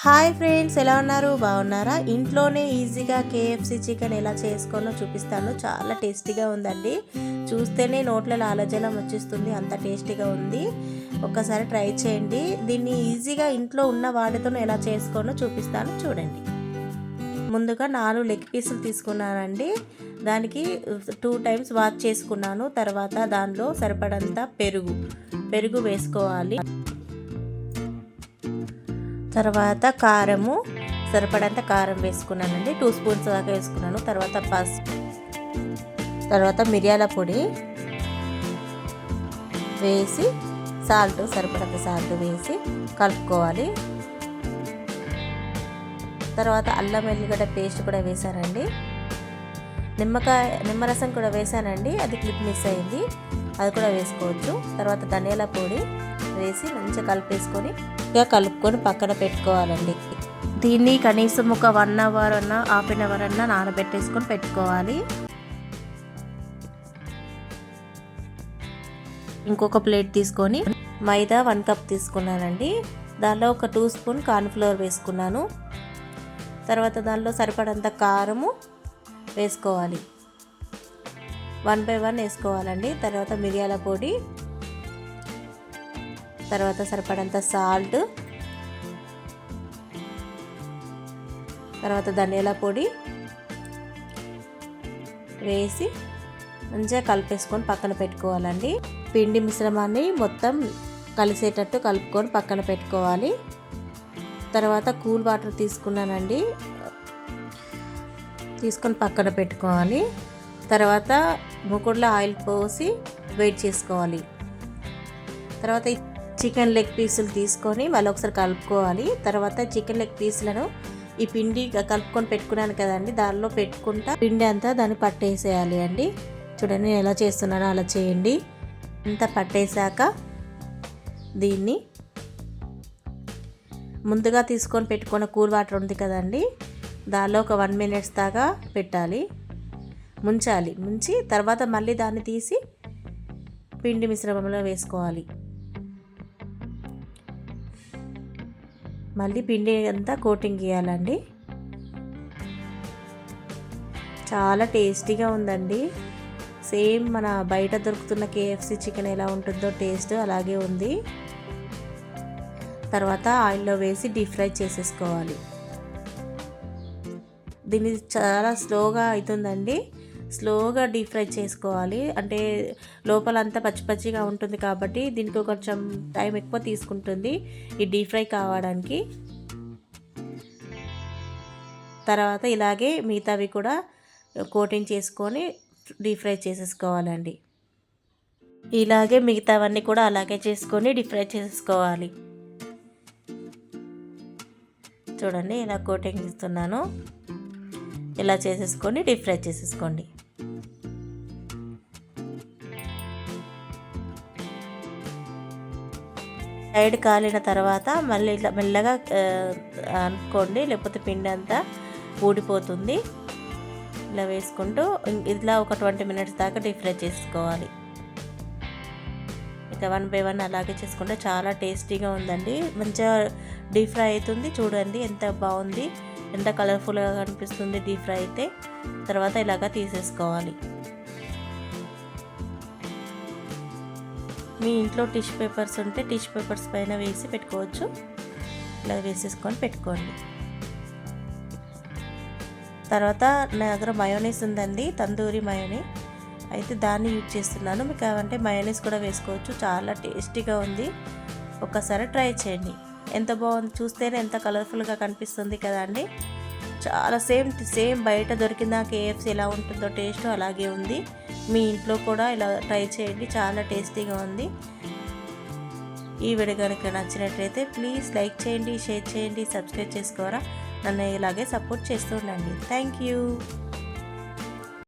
Hi friends, ఎలా ఉన్నారు? బాగున్నారా? ఇంట్లోనే ఈజీగా కేఎఫ్సి చికెన్ ఎలా చేసుకోనో చూపిస్తాను. చాలా టేస్టీగా ఉందండి. చూస్తేనే నోట్లో లాలజలం వచ్చేస్తుంది, అంత టేస్టీగా ఉంది. ఒక్కసారి ట్రై చేయండి. దీన్ని ఈజీగా ఇంట్లో ఉన్న వాటితో ఎలా చేసుకోనో చూపిస్తాను, చూడండి. ముందుగా 4 లెగ్ పీసులు తీసుకున్నానండి. దానికి 2 టైమ్స్ వాష్ చేసుకున్నాను. తర్వాత దానిలో సరిపడంత పెరుగు వేసుకోవాలి. తర్వాత కారము, సరిపడంత కారం వేసుకున్నానండి. 2 స్పూన్స్ దాకా వేసుకున్నాను. తర్వాత పసుపు, తర్వాత మిరియాల పొడి వేసి సరిపడంత సాల్ట్ వేసి కలుపుకోవాలి. తర్వాత అల్లం వెల్లిగడ్డ పేస్ట్ కూడా వేసానండి. నిమ్మరసం కూడా వేసానండి, అది క్లిప్ మిస్ అయింది, అది కూడా వేసుకోవచ్చు. తర్వాత ధనియాల పొడి వేసి మంచిగా కలుపుకొని పక్కన పెట్టుకోవాలండి. దీన్ని కనీసం ఒక 1 అవర్ అన్నా హాఫ్ అన్ అవర్ అన్నా నానబెట్టేసుకొని పెట్టుకోవాలి. ఇంకొక ప్లేట్ తీసుకొని మైదా 1 కప్ తీసుకున్నానండి. దానిలో ఒక 2 స్పూన్ కార్న్ఫ్లోర్ వేసుకున్నాను. తర్వాత దానిలో సరిపడంత కారము వేసుకోవాలి, 1 by 1 వేసుకోవాలండి. తర్వాత మిరియాల పొడి, తర్వాత సరిపడంత సాల్ట్, తర్వాత ధనియాల పొడి వేసి మంచిగా కలిపేసుకొని పక్కన పెట్టుకోవాలండి. పిండి మిశ్రమాన్ని మొత్తం కలిసేటట్టు కలుపుకొని పక్కన పెట్టుకోవాలి. తర్వాత కూల్ వాటర్ తీసుకున్నానండి, తీసుకొని పక్కన పెట్టుకోవాలి. తర్వాత మూకుడులో ఆయిల్ పోసి వెయిట్ చేసుకోవాలి. తర్వాత చికెన్ లెగ్ పీసులు తీసుకొని మళ్ళీ ఒకసారి కలుపుకోవాలి. తర్వాత చికెన్ లెగ్ పీసులను ఈ పిండి కలుపుకొని పెట్టుకున్నాను కదండి, దానిలో పెట్టుకుంటా పిండి అంతా దాన్ని పట్టేసేయాలి అండి. చూడండి నేను ఎలా చేస్తున్నానో అలా చేయండి. అంతా పట్టేశాక దీన్ని ముందుగా తీసుకొని పెట్టుకున్న కూల్ వాటర్ ఉంది కదండి, దానిలో ఒక 1 minute దాకా పెట్టాలి, ముంచి తర్వాత మళ్ళీ దాన్ని తీసి పిండి మిశ్రమంలో వేసుకోవాలి. మళ్ళీ పిండి అంతా కోటింగ్ చేయాలండి. చాలా టేస్టీగా ఉందండి. సేమ్ మన బయట దొరుకుతున్న కేఎఫ్సి చికెన్ ఎలా ఉంటుందో టేస్ట్ అలాగే ఉంది. తర్వాత ఆయిల్లో వేసి డీప్ ఫ్రై చేసేసుకోవాలి. దీన్ని చాలా స్లోగా అవుతుందండి, స్లోగా డీప్ ఫ్రై చేసుకోవాలి. అంటే లోపలంతా పచ్చిగా ఉంటుంది కాబట్టి దీనికి కొంచెం టైం ఎక్కువ తీసుకుంటుంది ఈ డీప్ ఫ్రై కావడానికి. తర్వాత ఇలాగే మిగతావి కూడా కోటింగ్ చేసుకొని డీప్ ఫ్రై చేసేసుకోవాలండి. ఇలాగే మిగతావన్నీ కూడా అలాగే చేసుకొని డీప్ ఫ్రై చేసేసుకోవాలి. చూడండి ఇలా కోటింగ్ ఇస్తున్నాను, ఇలా చేసేసుకొని డీప్ ఫ్రై చేసేసుకోండి. సైడ్ కాలిన తర్వాత మళ్ళీ ఇట్లా మెల్లగా అనుకోండి, లేకపోతే పిండి అంతా ఊడిపోతుంది. ఇలా వేసుకుంటూ ఇట్లా ఒక 20 minutes దాకా డీప్ ఫ్రై చేసుకోవాలి. ఇక 1 by 1 అలాగే చేసుకుంటే చాలా టేస్టీగా ఉందండి. మంచిగా డీప్ ఫ్రై అవుతుంది. చూడండి ఎంత బాగుంది, ఎంత కలర్ఫుల్గా కనిపిస్తుంది డీప్ ఫ్రై అయితే. తర్వాత ఇలాగా తీసేసుకోవాలి. మీ ఇంట్లో టిష్యూ పేపర్స్ ఉంటే టిష్యూ పేపర్స్ పైన వేసి పెట్టుకోవచ్చు. ఇలా వేసేసుకొని పెట్టుకోండి. తర్వాత నా దగ్గర మయోనీస్ ఉందండి, తందూరి మయోనీస్, అయితే దాన్ని యూజ్ చేస్తున్నాను. మీకు కావాలంటే మయోనీస్ కూడా వేసుకోవచ్చు. చాలా టేస్టీగా ఉంది, ఒక్కసారి ట్రై చేయండి. ఎంత బాగుంది, చూస్తేనే ఎంత కలర్ఫుల్గా కనిపిస్తుంది కదండి. చాలా సేమ్ బయట దొరికిన కేఎఫ్సి ఎలా ఉంటుందో టేస్ట్ అలాగే ఉంది. మీ ఇంట్లో కూడా ఇలా ట్రై చేయండి, చాలా టేస్టీగా ఉంది. ఈ వీడియో కనుక నచ్చినట్లయితే ప్లీజ్ లైక్ చేయండి, షేర్ చేయండి, సబ్స్క్రైబ్ చేసుకోరా. నన్ను ఇలాగే సపోర్ట్ చేస్తూ ఉండండి. Thank you.